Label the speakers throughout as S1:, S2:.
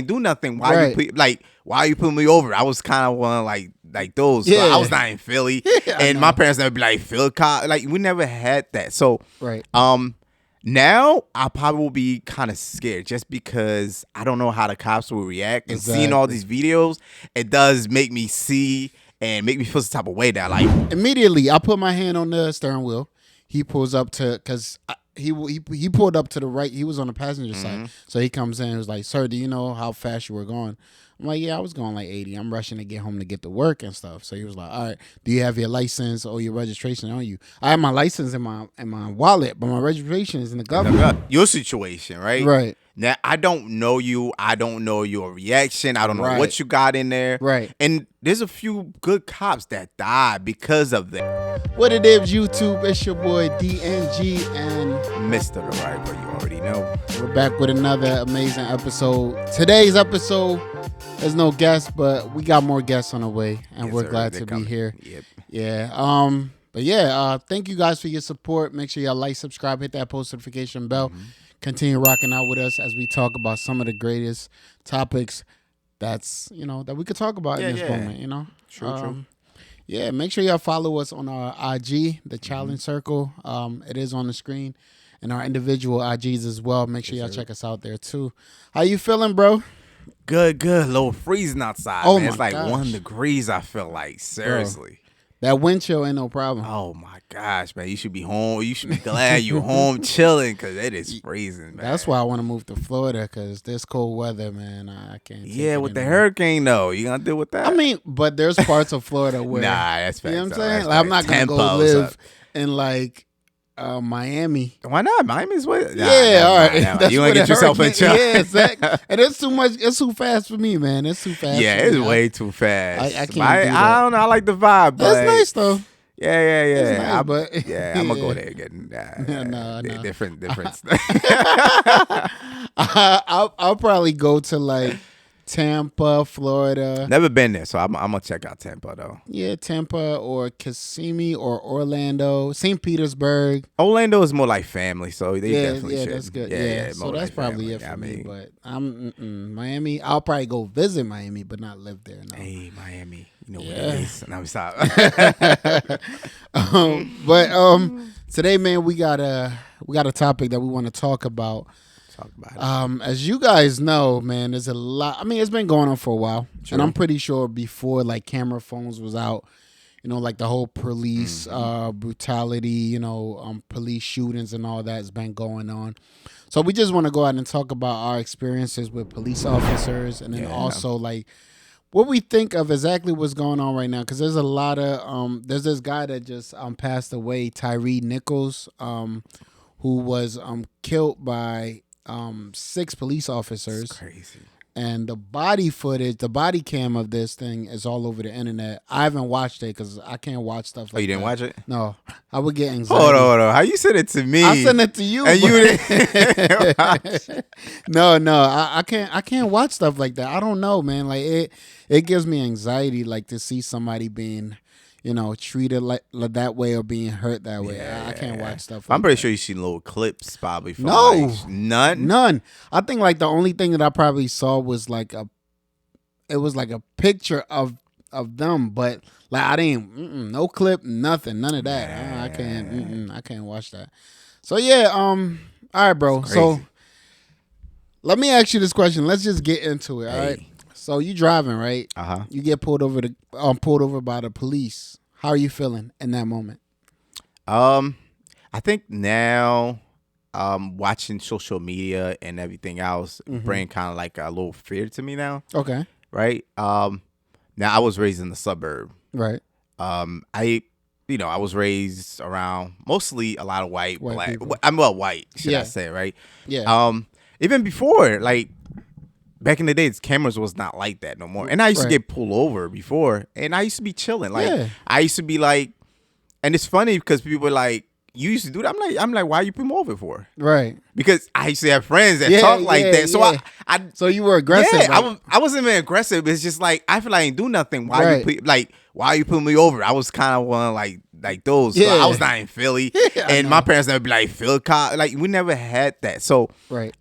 S1: do nothing. Why you put me over? I was kind of one like those. So I was not in Philly, and my parents never be like Phil cop. Like we never had that. So now I probably will be kind of scared just because I don't know how the cops will react. And seeing all these videos, it does make me see and make me feel some type of way that like
S2: immediately I put my hand on the steering wheel. He pulls up because he pulled up to the right. He was on the passenger side. So he comes in and was like, "Sir, do you know how fast you were going?" I'm like, "Yeah, I was going like 80. I'm rushing to get home to get to work and stuff." So he was like, "All right, do you have your license or your registration on you?" I have my license in my wallet, but my registration is in the government.
S1: Your situation, right?
S2: Right.
S1: Now, I don't know you. I don't know your reaction. I don't know what you got in there.
S2: Right.
S1: And there's a few good cops that died because of that.
S2: What it is, YouTube? It's your boy DNG and
S1: Mr. The Riper, you already know.
S2: We're back with another amazing episode. Today's episode, there's no guest, but we got more guests on the way, and we're glad to be here.
S1: Yep.
S2: Yeah. But yeah, thank you guys for your support. Make sure y'all like, subscribe, hit that post notification bell. Continue rocking out with us as we talk about some of the greatest topics that we could talk about in this moment,
S1: True.
S2: Yeah, make sure y'all follow us on our IG, the Challenge Circle. It is on the screen, and our individual IGs as well. Make sure y'all check us out there too. How you feeling, bro?
S1: Good. A little freezing outside.
S2: Oh,
S1: man.
S2: my
S1: It's like
S2: gosh.
S1: 1 degrees, I feel like. Seriously.
S2: That wind chill ain't no problem.
S1: Oh my gosh, man. You should be home. You should be glad you're home chilling because it is freezing, man.
S2: That's why I want to move to Florida, because this cold weather, man, I can't take
S1: Yeah,
S2: it
S1: with the
S2: anymore.
S1: hurricane, though. You going to deal with that?
S2: I mean, but there's parts of Florida where...
S1: Nah, that's facts.
S2: You know what I'm
S1: though.
S2: saying?
S1: That's
S2: Like, I'm not
S1: facts.
S2: going to go
S1: Tempo's
S2: live
S1: up.
S2: in, like, Miami.
S1: Why not? Miami's what?
S2: Yeah, all right. That's
S1: You
S2: where
S1: want to get
S2: the
S1: yourself in
S2: hurricane-
S1: trouble.
S2: Yeah, exactly. And it's too much. It's too fast for me, man. It's too fast.
S1: Yeah,
S2: for
S1: it's
S2: me.
S1: way too fast.
S2: I can't do
S1: I
S2: that.
S1: don't know. I like the vibe, but
S2: It's nice, though.
S1: Yeah.
S2: It's nice, but...
S1: I'm gonna go there again.
S2: No.
S1: Different.
S2: I'll probably go to, like, Tampa, Florida.
S1: Never been there, so I'm gonna check out Tampa though.
S2: Yeah, Tampa or Kissimmee or Orlando, St. Petersburg.
S1: Orlando is more like family, so they definitely should.
S2: That's good.
S1: Yeah,
S2: so
S1: more
S2: that's
S1: like
S2: probably
S1: family.
S2: it for me. But I'm Miami. I'll probably go visit Miami, but not live there. No.
S1: Hey, Miami, you know
S2: Yeah.
S1: what it is. Now we stop.
S2: But today, man, we got a topic that we want to talk about.
S1: Talk about it.
S2: As you guys know, man, there's a lot. I mean, it's been going on for a while,
S1: True.
S2: and I'm pretty sure before like camera phones was out, like the whole police brutality, police shootings and all that has been going on. So we just want to go out and talk about our experiences with police officers, and then also like what we think of exactly what's going on right now. Because there's a lot of there's this guy that just passed away, Tyree Nichols, who was killed by 6 police officers.
S1: It's crazy.
S2: And the body footage, the body cam of this thing is all over the internet. I haven't watched it because I can't watch stuff like that.
S1: Oh, you didn't watch it?
S2: No. I would get anxiety.
S1: Hold on. How you sent it to me?
S2: I sent it to you.
S1: And
S2: but-
S1: you didn't watch it?
S2: No. I can't watch stuff like that. I don't know, man. Like it gives me anxiety, like to see somebody being, treated like that way or being hurt that way. I can't watch stuff like
S1: I'm pretty
S2: that.
S1: sure you've seen little clips probably from
S2: No.
S1: like, none.
S2: None. I think like the only thing that I probably saw was like a picture of them, but like I didn't no clip, nothing, none of that. I can't watch that. So yeah, all right, bro. So let me ask you this question. Let's just get into it. All right. So you driving, right? You get pulled over by the police. How are you feeling in that moment?
S1: I think now, watching social media and everything else bring kind of like a little fear to me now.
S2: Okay.
S1: Right. Now I was raised in the suburb.
S2: Right.
S1: I was raised around mostly a lot of white black.
S2: people.
S1: I'm white, should
S2: Yeah.
S1: I say, right?
S2: Yeah.
S1: Even before, like back in the days, cameras was not like that no more. And I used to get pulled over before, and I used to be chilling. Like I used to be like, and it's funny because people were like, "You used to do that." I'm like, why you put me over for?
S2: Right.
S1: Because I used to have friends that talk like that. So I
S2: So you were aggressive.
S1: yeah,
S2: like-
S1: I wasn't even aggressive. It's just like I feel like I ain't do nothing. Why you put me over? I was kind of one like those. So I was not in Philly, and my parents never be like Phil cop. Like we never had that. So
S2: right.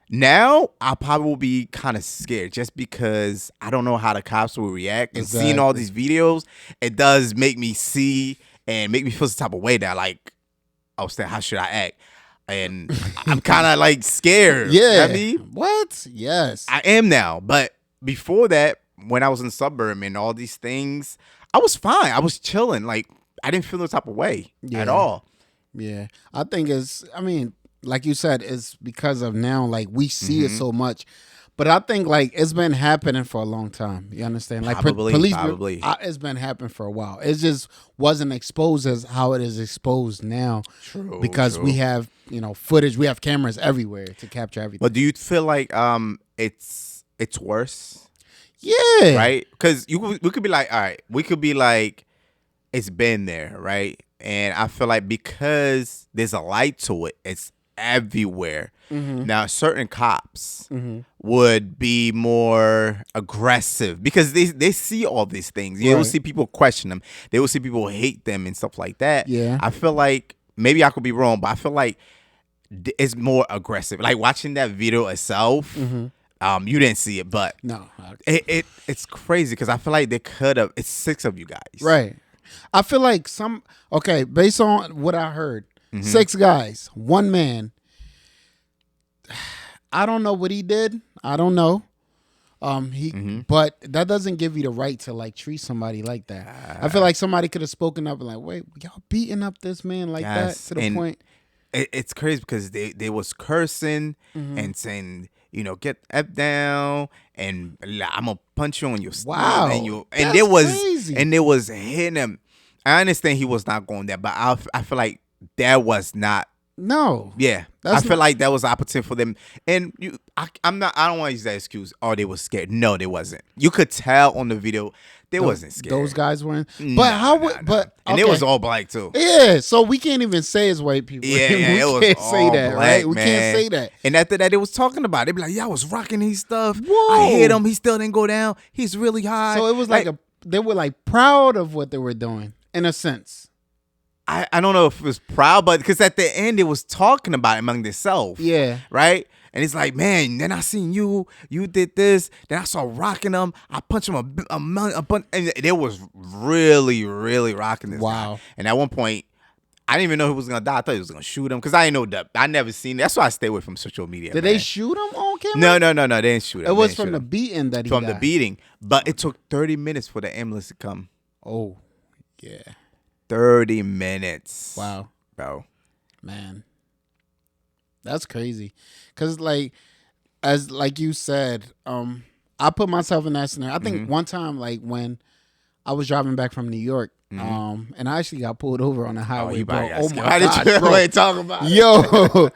S1: Now I probably will be kind of scared just because I don't know how the cops will react. And seeing all these videos, it does make me see and make me feel some type of way that like, oh, how should I act? And I'm kind of like scared.
S2: Yeah.
S1: You know what I mean?
S2: What? Yes.
S1: I am now. But before that, when I was in suburb and all these things, I was fine. I was chilling. Like, I didn't feel no type of way at all.
S2: Yeah. I think like you said, it's because of now, like we see it so much. But I think like it's been happening for a long time. You understand? Like
S1: probably.
S2: It's been happening for a while. It just wasn't exposed as how it is exposed now.
S1: True.
S2: Because we have, footage, we have cameras everywhere to capture everything.
S1: But do you feel like it's worse?
S2: Yeah.
S1: Right? Because we could be like, all right, we could be like, it's been there, right? And I feel like because there's a light to it, it's everywhere. Now, certain cops would be more aggressive because they see all these things. They will see people question them. They will see people hate them and stuff like that.
S2: Yeah.
S1: I feel like maybe I could be wrong, but I feel like it's more aggressive. Like watching that video itself, you didn't see it, but
S2: no,
S1: it's crazy because I feel like they could have. It's 6 of you guys,
S2: right? I feel like based on what I heard, 6 guys, 1 man. I don't know what he did. I don't know. But that doesn't give you the right to like treat somebody like that. I feel like somebody could have spoken up and like, wait, y'all beating up this man like that to the point.
S1: It's crazy because they was cursing and saying, get F down and I'm gonna punch you on your
S2: wow,
S1: and there was crazy. And there was hitting him. I understand he was not going there, but I feel like that was not.
S2: No.
S1: Yeah. I feel like that was an opportunity for them. And I don't want to use that excuse. Oh, they were scared. No, they wasn't. You could tell on the video they wasn't scared.
S2: Those guys weren't. But
S1: and it was all black too.
S2: Yeah. So we can't even say it's white people.
S1: Yeah,
S2: we
S1: it was
S2: can't
S1: all
S2: say that,
S1: black,
S2: right? We
S1: man.
S2: can't say that.
S1: And after that, they was talking about it. They be like, yeah, I was rocking his stuff.
S2: Whoa.
S1: I hit him. He still didn't go down. He's really high.
S2: So it was like they were like proud of what they were doing in a sense.
S1: I don't know if it was proud, but because at the end it was talking about it among themselves.
S2: Yeah.
S1: Right? And it's like, man, then I seen you did this. Then I saw rocking them. I punched him a bunch. And it was really, really rocking this guy. And at one point, I didn't even know he was going to die. I thought he was going to shoot him because I didn't know that. I never seen it. That's why I stay away from social media.
S2: Did they shoot him on camera?
S1: No. They didn't shoot him.
S2: It was from the beating that he got.
S1: From the beating. But it took 30 minutes for the ambulance to come.
S2: Oh, yeah.
S1: 30 minutes.
S2: Wow.
S1: Bro.
S2: Man. That's crazy. Cause like you said, I put myself in that scenario. I think one time like when I was driving back from New York, and I actually got pulled over on the highway, bro. Oh my God, bro.
S1: Talk about it.
S2: Yo.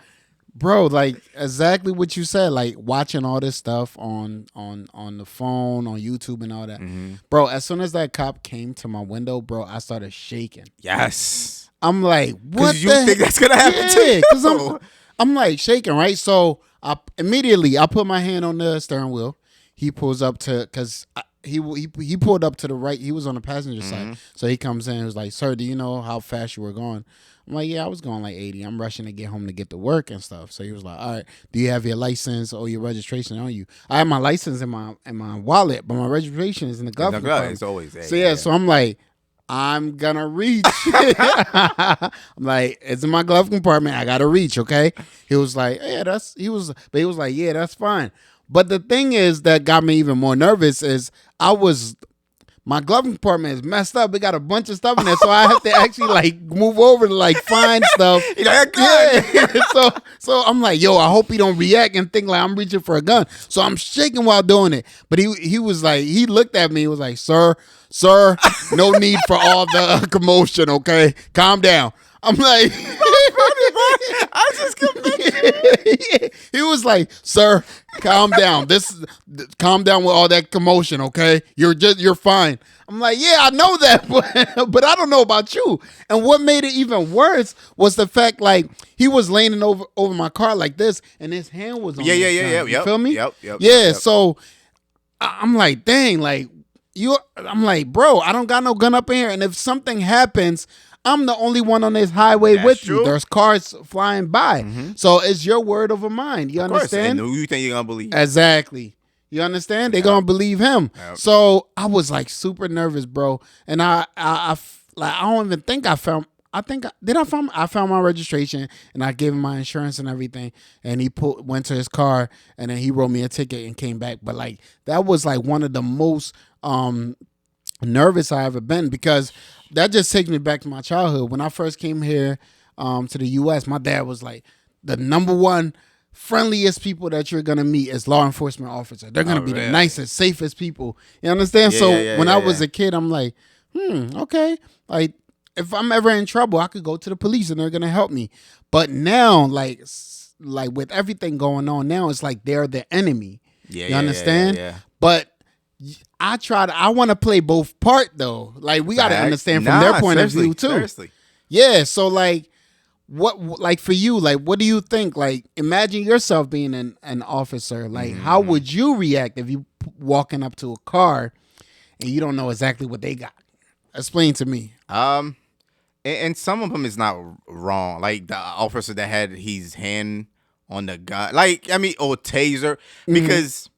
S2: Bro, like exactly what you said, like watching all this stuff on the phone, on YouTube and all that. Bro, as soon as that cop came to my window, bro, I started shaking.
S1: Yes.
S2: I'm like, what
S1: you think that's going to happen to you?
S2: Because I'm like shaking, right? So I put my hand on the steering wheel. He pulls up because he pulled up to the right. He was on the passenger side. So he comes in and was like, sir, do you know how fast you were going? I'm like, yeah, I was going like 80. I'm rushing to get home to get to work and stuff. So he was like, all right, do you have your license or your registration on you? I have my license in my wallet, but my registration is in the glove compartment.
S1: It's always there.
S2: So yeah, so I'm like, I'm gonna reach. I'm like, it's in my glove compartment. I gotta reach, okay? He was like, yeah, he was like, yeah, that's fine. But the thing is that got me even more nervous is my glove compartment is messed up. It got a bunch of stuff in there, so I have to actually like move over to like find stuff. So I'm like, yo, I hope he don't react and think like I'm reaching for a gun. So I'm shaking while doing it. But he was like, he looked at me, he was like, sir, no need for all the commotion, okay? Calm down. I'm like,
S1: I just couldn't.
S2: He was like, sir, calm down. Calm down with all that commotion, okay? You're fine. I'm like, yeah, I know that, but I don't know about you. And what made it even worse was the fact like he was leaning over my car like this, and his hand was on.
S1: Yeah.
S2: You feel me?
S1: Yep.
S2: So I'm like, dang, like I'm like, bro, I don't got no gun up in here, and if something happens, I'm the only one on this highway
S1: That's
S2: with
S1: true.
S2: you. There's cars flying by. So it's your word over mine. You understand?
S1: And who you think you're going to believe?
S2: Exactly. You understand? They're going to believe him. So I was like super nervous, bro. And I don't even think I found I found my registration and I gave him my insurance and everything. And he went to his car and then he wrote me a ticket and came back. But like that was like one of the most nervous I ever been, because that just takes me back to my childhood. When I first came here to the U.S., my dad was like, the number one friendliest people that you're gonna meet is law enforcement officer. They're gonna be the nicest, safest people. You understand? When I was a kid, I'm like, okay. Like if I'm ever in trouble, I could go to the police and they're gonna help me. But now, like with everything going on now, it's like they're the enemy. You understand?
S1: Yeah.
S2: But I want to play both part though. Like we got to understand from their point of view too.
S1: Seriously.
S2: Yeah. So like, like for you, like, what do you think? Like, imagine yourself being an officer. Like, how would you react if you walking up to a car and you don't know exactly what they got? Explain to me.
S1: And some of them is not wrong. Like the officer that had his hand on the gun, like or taser, because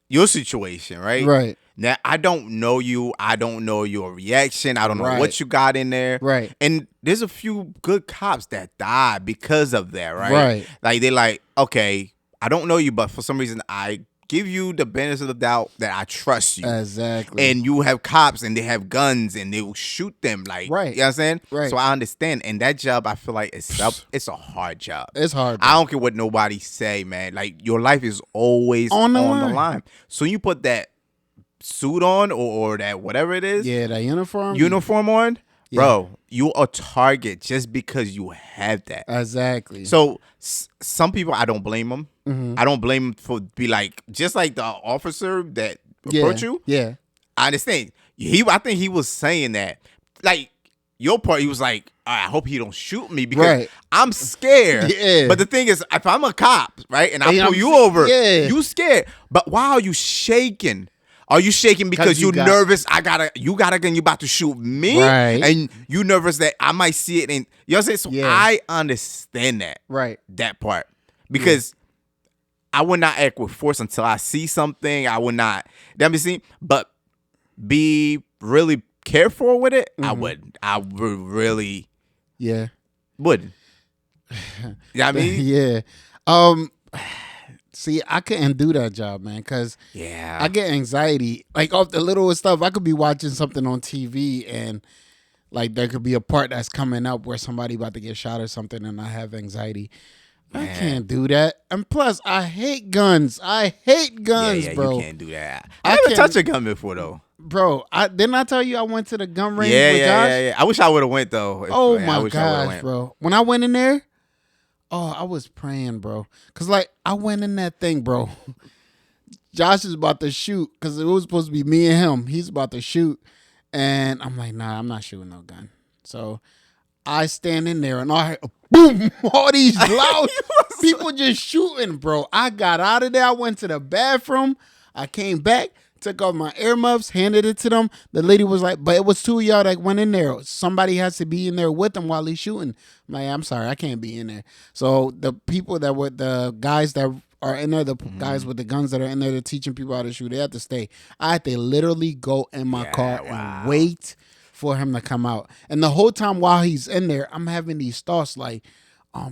S1: your situation, right?
S2: Right.
S1: Now I don't know you. I don't know your reaction. I don't know what you got in there.
S2: Right.
S1: And there's a few good cops that died because of that. Right.
S2: Right.
S1: Like they're like, okay, I don't know you, but for some reason I give you the benefit of the doubt that I trust you.
S2: Exactly.
S1: And you have cops and they have guns and they will shoot them. Like,
S2: right.
S1: You know what I'm saying?
S2: Right.
S1: So I understand. And that job, I feel like it's a hard job.
S2: It's hard.
S1: I don't care what nobody say, man. Like your life is always on the line. So you put that suit on or that whatever it is.
S2: Yeah, that
S1: uniform on. Yeah. Bro, you a target just because you have that.
S2: Exactly.
S1: So some people, I don't blame them. I don't blame them for be like, just like the officer that approached you.
S2: Yeah.
S1: I understand. I think he was saying that. Like, your part, he was like, I hope he don't shoot me because I'm scared.
S2: Yeah.
S1: But the thing is, if I'm a cop, right, and I pull you over, you scared. But why are you shaking? Are you shaking because you nervous? You got a gun, you about to shoot me?
S2: Right.
S1: And you nervous that I might see it. And you know what I'm saying? So I understand that.
S2: Right.
S1: That part. Because I would not act with force until I see something. I would not. That me see? But be really careful with it. I would really.
S2: Yeah.
S1: Wouldn't. You know what I mean?
S2: Yeah. See, I couldn't do that job, man, because I get anxiety. Like, off the littlest stuff, I could be watching something on TV and, like, there could be a part that's coming up where somebody about to get shot or something and I have anxiety. Man. I can't do that. And plus, I hate guns. I hate guns, bro.
S1: You can't do that. I haven't touched a gun before, though.
S2: Bro, didn't I tell you I went to the gun range with Josh?
S1: Yeah. I wish I would have went, though.
S2: My gosh, bro. When I went in there, I was praying, bro. Because, like, I went in that thing, bro. Josh is about to shoot because it was supposed to be me and him. He's about to shoot. And I'm like, nah, I'm not shooting no gun. So I stand in there and I boom, all these loud people just shooting, bro. I got out of there. I went to the bathroom. I came back, took off my earmuffs, handed it to them. The lady was like, but it was two of y'all that went in there. Somebody has to be in there with them while he's shooting. I'm like, I'm sorry, I can't be in there. So the people that were the guys that are in there, the guys with the guns that are in there, they're teaching people how to shoot. They have to stay. I had to literally go in my car and wait for him to come out. And the whole time while he's in there, I'm having these thoughts like,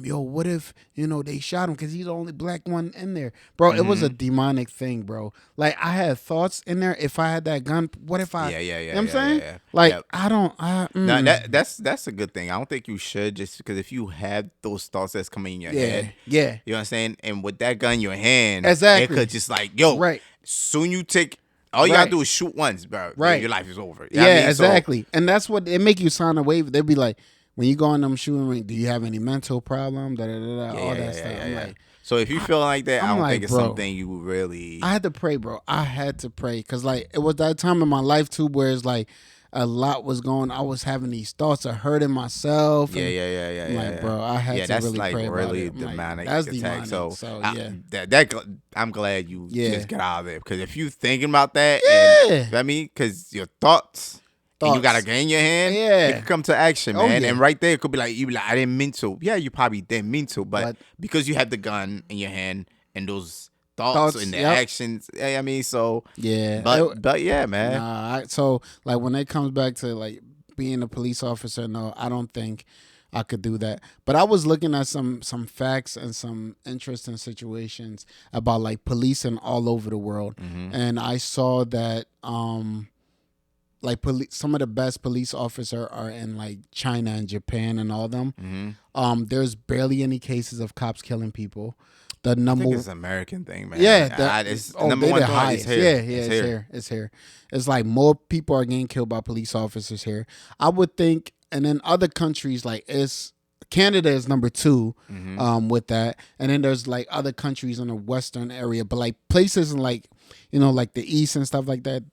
S2: yo, what if, they shot him because he's the only black one in there. Bro, it was a demonic thing, bro. Like, I had thoughts in there. If I had that gun, what if I... You know what I'm saying? Yeah. Like, I don't...
S1: No, that's a good thing. I don't think you should, just because if you have those thoughts that's coming in your head...
S2: Yeah.
S1: You know what I'm saying? And with that gun in your hand...
S2: Exactly.
S1: It could just like, yo, soon you take... All you gotta do is shoot once, bro.
S2: Right.
S1: Your life is over. You know what I mean?
S2: Exactly. And that's what... It make you sign a waiver. They'd be like... When you go on them shooting ring, do you have any mental problem? All that stuff. I'm like,
S1: so if you feel like that, I don't think it's something you really...
S2: I had to pray, bro. I had to pray. Because, like, it was that time in my life, too, where it's like a lot was going. I was having these thoughts of hurting myself.
S1: Yeah.
S2: Like, bro, I had to really pray about it.
S1: Demonic
S2: that's
S1: attack.
S2: Demonic. So
S1: I'm glad you just got out of there. Because if you thinking about that, I mean, because your thoughts... and you got a gun in your hand,
S2: Yeah.
S1: it could come to action, man.
S2: Yeah.
S1: And right there, it could be like, you be like, I didn't mean to. Yeah, you probably didn't mean to, but because you have the gun in your hand and those thoughts and the actions, I mean, so
S2: yeah.
S1: But yeah, man.
S2: So like when it comes back to like being a police officer, no, I don't think I could do that. But I was looking at some facts and some interesting situations about like policing all over the world, and I saw that like some of the best police officers are in like China and Japan and all of them. There's barely any cases of cops killing people. The number,
S1: I think it's an American thing, man.
S2: Yeah,
S1: it's number one thing is here.
S2: It's here. It's like more people are getting killed by police officers here. I would think, and in other countries, like Canada is number 2 with that, and then there's like other countries in the Western area, but like places in like like the East and stuff like that,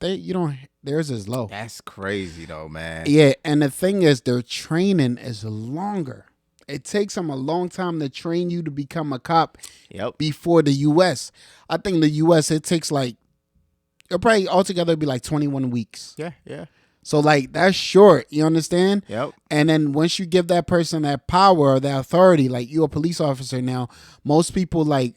S2: theirs is low.
S1: That's crazy though, man.
S2: Yeah, and the thing is, their training is longer. It takes them a long time to train you to become a cop. Before the U.S. I think the U.S. it takes like it'll probably altogether be like 21 weeks.
S1: Yeah.
S2: So like that's short. You understand?
S1: Yep.
S2: And then once you give that person that power or that authority, like you're a police officer now, most people like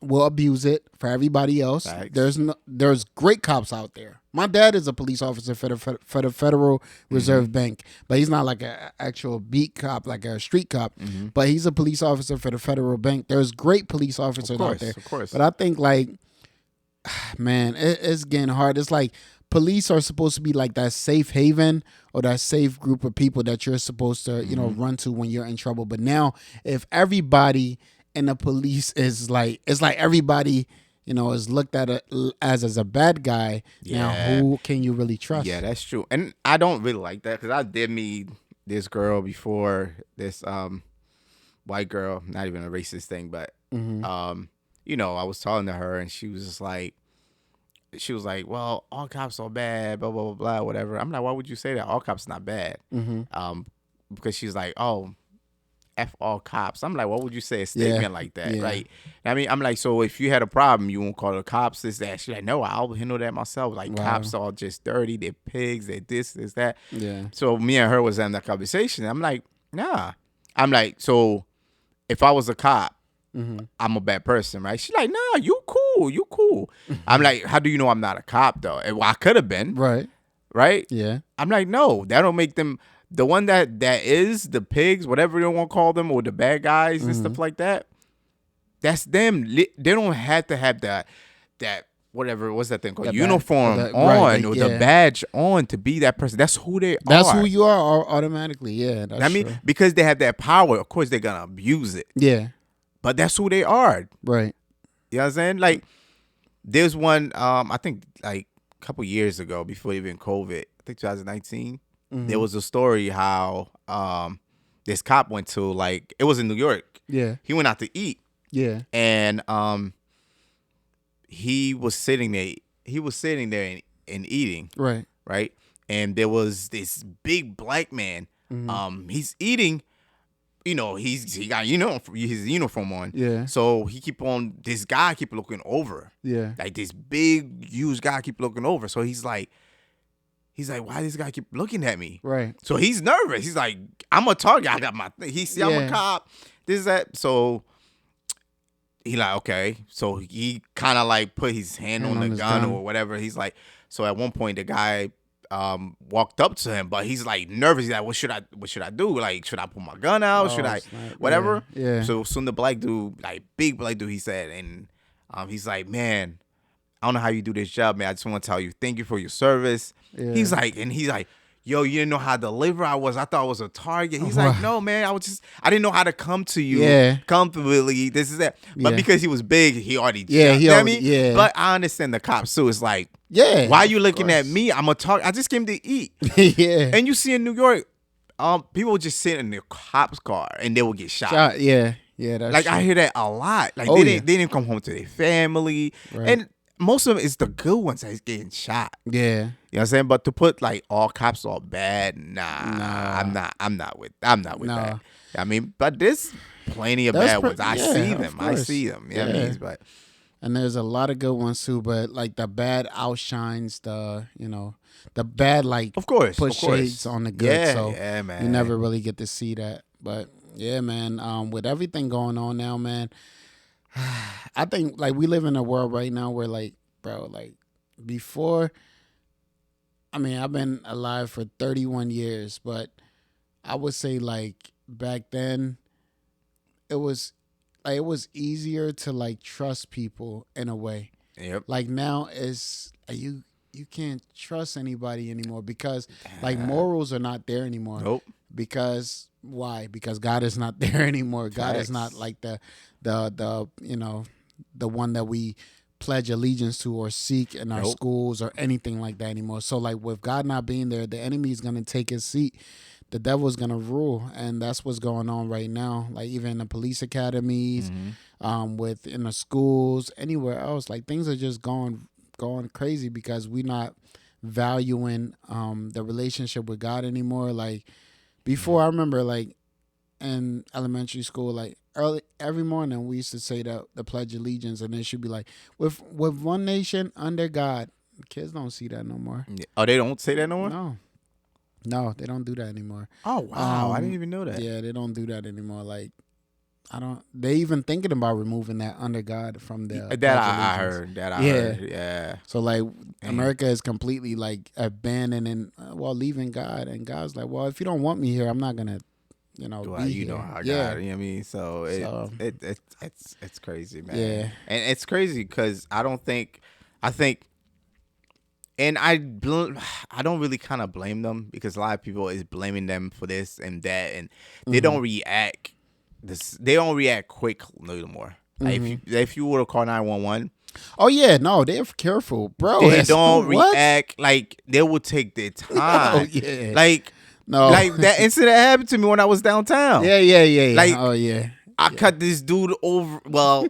S2: will abuse it for everybody else.
S1: Thanks.
S2: There's great cops out there. My dad is a police officer for the Federal Reserve Bank, but he's not like an actual beat cop, like a street cop. But he's a police officer for the Federal Bank. There's great police officers out there.
S1: Of course.
S2: But I think like, man, it's getting hard. It's like police are supposed to be like that safe haven or that safe group of people that you're supposed to, run to when you're in trouble. But now, if everybody in the police is like, it's like everybody, is looked at as a bad guy.
S1: Yeah.
S2: Now, who can you really trust?
S1: Yeah, that's true. And I don't really like that because I did meet this girl before, this white girl, not even a racist thing, but I was talking to her and she was just like, well, all cops are bad, blah, blah, blah, blah, whatever. I'm like, why would you say that? All cops not bad. Because she's like, oh, F all cops. I'm like, what would you say a statement like that?
S2: Yeah.
S1: Right? I mean, I'm like, so if you had a problem, you won't call the cops, this, that. She's like, no, I'll handle that myself. Like, cops are just dirty. They're pigs. They're this, that.
S2: Yeah.
S1: So me and her was having that conversation. I'm like, nah. I'm like, so if I was a cop, I'm a bad person, right? She's like, nah, you cool. I'm like, how do you know I'm not a cop, though? Well, I could have been. Right?
S2: Yeah.
S1: I'm like, no, that don't make them... The one that is the pigs, whatever you want to call them, or the bad guys and stuff like that, that's them. They don't have to have that whatever, what's that thing called? Uniform on or the badge on to be that person. That's who they are.
S2: That's who you are automatically. Yeah. That's true.
S1: Because they have that power, of course they're going to abuse it.
S2: Yeah.
S1: But that's who they are.
S2: Right.
S1: You know what I'm saying? Like, there's one, I think like a couple years ago, before even COVID, I think 2019, there was a story how this cop went to, like, it was in New York.
S2: Yeah.
S1: He went out to eat.
S2: Yeah.
S1: And he was sitting there and eating. Right. And there was this big black man. He's eating. He got his uniform on.
S2: Yeah.
S1: So this guy keep looking over.
S2: Yeah.
S1: Like this big, huge guy keep looking over. So he's like, why this guy keep looking at me?
S2: Right.
S1: So he's nervous. He's like, I'm a target. I got my thing. He see I'm a cop. This, that. So he like, okay. So he kind of like put his hand on the gun or whatever. He's like, so at one point the guy walked up to him, but he's like nervous. He's like, what should I do? Like, should I pull my gun out? Should I whatever?
S2: Yeah.
S1: So soon the black dude, like big black dude, he said, and he's like, man, I don't know how you do this job, man. I just want to tell you, thank you for your service. Yeah. He's like, yo, you didn't know how to deliver. I thought I was a target. He's like, no, man, I didn't know how to come to you comfortably. This is that. But because he was big, he already jumped. You know what I mean?
S2: Yeah.
S1: But I understand the cops too. It's like, why are you looking at me? I'm a target. I just came to eat.
S2: Yeah.
S1: And you see in New York, people would just sit in their cop's car and they will get shot.
S2: Yeah. Yeah. That's
S1: like
S2: true.
S1: I hear that a lot. Like they didn't come home to their family.
S2: Right.
S1: And most of it is the good ones that's getting shot.
S2: Yeah.
S1: You know what I'm saying? But to put like all cops are bad, nah. I'm not with that. I mean, but there's plenty of bad ones. I see them. You know what I mean? But
S2: And there's a lot of good ones too, but like the bad outshines the bad, like,
S1: of course,
S2: put shades on the good.
S1: Yeah,
S2: so
S1: yeah, man.
S2: you never really get to see that. But yeah, man, with everything going on now, man, I think like we live in a world right now where, like, bro, like before, I mean, I've been alive for 31 years, but I would say like back then it was easier to like trust people in a way.
S1: Yep.
S2: Like now is you can't trust anybody anymore because like morals are not there anymore.
S1: Nope.
S2: Because why? Because God is not there anymore. God
S1: Facts.
S2: is not like the the one that we pledge allegiance to or seek in our schools or anything like that anymore. So like with God not being there, the enemy is gonna take his seat. The devil's gonna rule, and that's what's going on right now. Like even in the police academies, with in the schools, anywhere else, like things are just going crazy because we're not valuing the relationship with God anymore. Like before, I remember like in elementary school, like every morning we used to say the Pledge of Allegiance, and it should be like with one nation under God. Kids don't see that no more.
S1: Oh, they don't say that no more?
S2: No, they don't do that anymore.
S1: Oh wow, I didn't even know that.
S2: Yeah, they don't do that anymore. Like they even thinking about removing that under God from the
S1: that I heard. Yeah.
S2: So like America is completely like abandoning, leaving God, and God's like, well, if you don't want me here, I'm not gonna, be
S1: how
S2: here.
S1: you know how God, you know what I mean? So it's crazy, man.
S2: Yeah,
S1: and it's crazy because I think. And I don't really kind of blame them because a lot of people is blaming them for this and that, and they don't react. They don't react quick no more. Like if you were to call 911.
S2: Oh yeah, no, they're careful, bro.
S1: They don't react. Like they will take their time.
S2: Yeah.
S1: Like
S2: no,
S1: like that incident happened to me when I was downtown.
S2: Yeah.
S1: Like
S2: oh yeah.
S1: I cut this dude over. Well,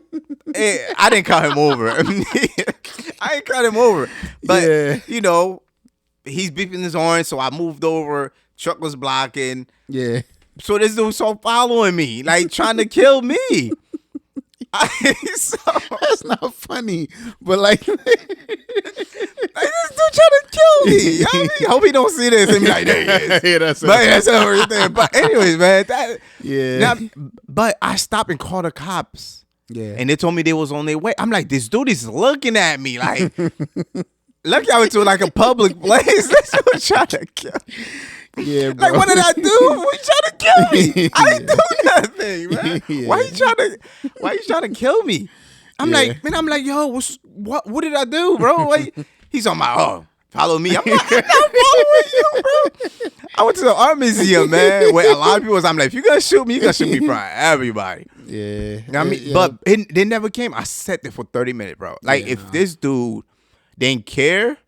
S1: I didn't cut him over. I ain't cut him over. But, he's beeping his horn, so I moved over. Truck was blocking.
S2: Yeah.
S1: So this dude started following me, like trying to kill me.
S2: That's not funny, but like this
S1: dude trying to kill me. I hope he don't see this and be like, there he is.
S2: Yeah, that's
S1: everything. But anyways, man,
S2: yeah.
S1: But I stopped and called the cops.
S2: Yeah.
S1: And they told me they was on their way. I'm like, this dude is looking at me like, lucky I went to like a public place. This dude trying to kill me.
S2: Yeah, bro.
S1: Like, what did I do? He trying to kill me. I didn't do nothing, man. Yeah. Why you trying to kill me? I'm like, yo, what did I do, bro? Like, he's on my follow me. I'm not following you, bro. I went to the art museum, man, where a lot of people was. I'm like, if you're gonna shoot me in front of everybody.
S2: Yeah.
S1: I mean, but they never came. I sat there for 30 minutes, bro. Like, if this dude didn't care.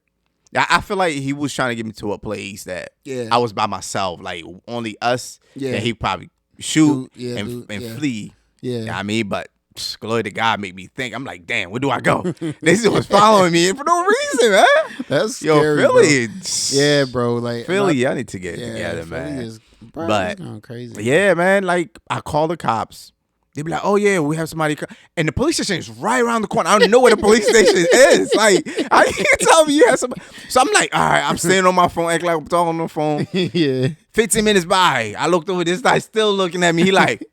S1: I feel like he was trying to get me to a place that I was by myself, like only us. Yeah, that he probably shoot and flee. Yeah, you know what I mean, but glory to God made me think. I'm like, damn, where do I go? This was following me for no reason, man.
S2: That's scary,
S1: Philly.
S2: Bro. Yeah, bro. Like
S1: Philly, I need to get together,
S2: Philly
S1: man.
S2: But going crazy.
S1: Yeah, man. Like I call the cops. They be like, oh, yeah, we have somebody. And the police station is right around the corner. I don't know where the police station is. Like, how you can tell me you have somebody? So I'm like, all right, I'm staying on my phone, acting like I'm talking on the phone.
S2: Yeah.
S1: 15 minutes by. I looked over, this guy still looking at me. He like,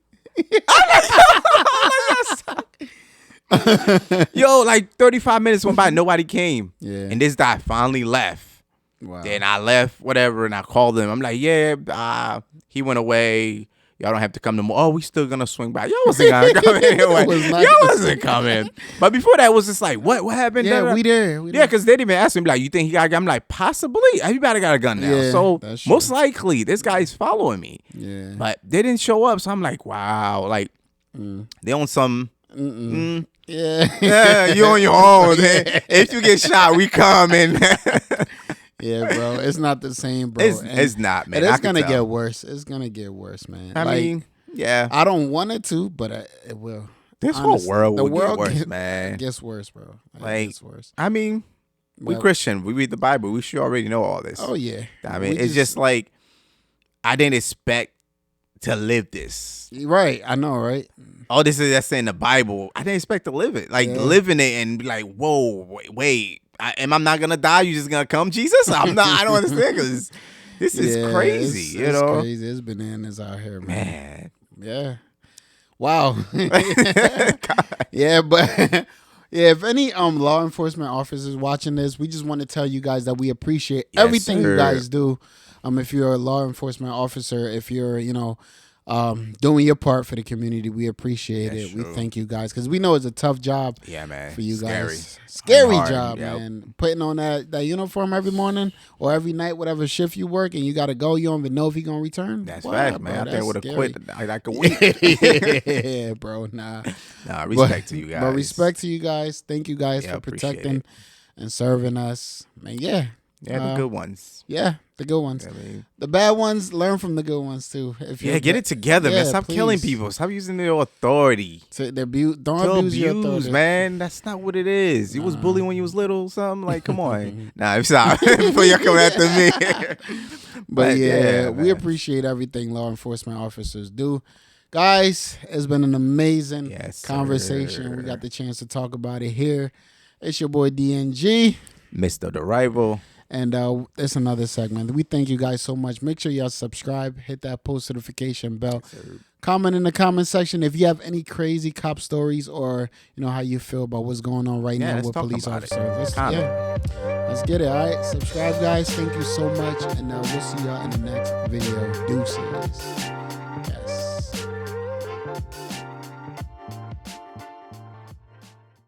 S1: yo, like 35 minutes went by. Nobody came.
S2: Yeah.
S1: And this guy finally left.
S2: Wow.
S1: Then I left, whatever, and I called him. I'm like, yeah, he went away. Y'all don't have to come no more. Oh, we still gonna swing by. Y'all wasn't gonna come anyway. Y'all wasn't coming. But before that, it was just like, what happened?
S2: Yeah, we there.
S1: Yeah, because they didn't even ask me, like, you think he got a gun? I'm like, possibly. Everybody got a gun now.
S2: Yeah,
S1: so most likely, this guy's following me.
S2: Yeah.
S1: But they didn't show up. So I'm like, wow. Like, they on some...
S2: Yeah,
S1: you on your own. If you get shot, we coming.
S2: Yeah, bro. It's not the same, bro.
S1: It's not, man.
S2: And it's going to get worse. It's going to get worse, man.
S1: I mean, yeah.
S2: I don't want it to, but it will.
S1: This whole world will get worse, man.
S2: It gets worse, bro. It gets worse.
S1: I mean, we Christian. We read the Bible. We should already know all this.
S2: Oh, yeah.
S1: I mean, it's just like, I didn't expect to live this.
S2: Right. I know, right?
S1: Oh, that's in the Bible. I didn't expect to live it. Like living it and be like, whoa, wait. Am I not gonna die? You just gonna come, Jesus? I don't understand because this is crazy. It's
S2: crazy. It's bananas out here, man. Yeah. Wow. Yeah, but if any law enforcement officers watching this, we just want to tell you guys that we appreciate everything you guys do. If you're a law enforcement officer, if you're doing your part for the community, we appreciate it. True. We thank you guys because we know it's a tough job.
S1: Yeah, man.
S2: For you guys, scary job, man. Putting on that uniform every morning or every night, whatever shift you work, and you got to go. You don't even know if you're gonna return.
S1: That's fact, man. I think I would have quit like a week.
S2: Yeah, bro. Nah,
S1: respect to you guys.
S2: But respect to you guys. Thank you guys for protecting and serving us, man. Yeah.
S1: Yeah, the good ones.
S2: Yeah, the good ones. The bad ones, learn from the good ones too.
S1: Get it together, man. Stop killing people. Stop using their authority.
S2: Don't abuse your authority,
S1: man. That's not what it is. You was bullied when you was little, something like. Come on, stop before y'all come after me.
S2: But we appreciate everything law enforcement officers do. Guys, it's been an amazing conversation. We got the chance to talk about it here. It's your boy DNG,
S1: Mr. The Rival.
S2: And it's another segment. We thank you guys so much. Make sure y'all subscribe, hit that post notification bell. Comment in the comment section if you have any crazy cop stories or how you feel about what's going on right now with police officers. Let's get it. All right, subscribe, guys. Thank you so much, and we'll see y'all in the next video. Deuces.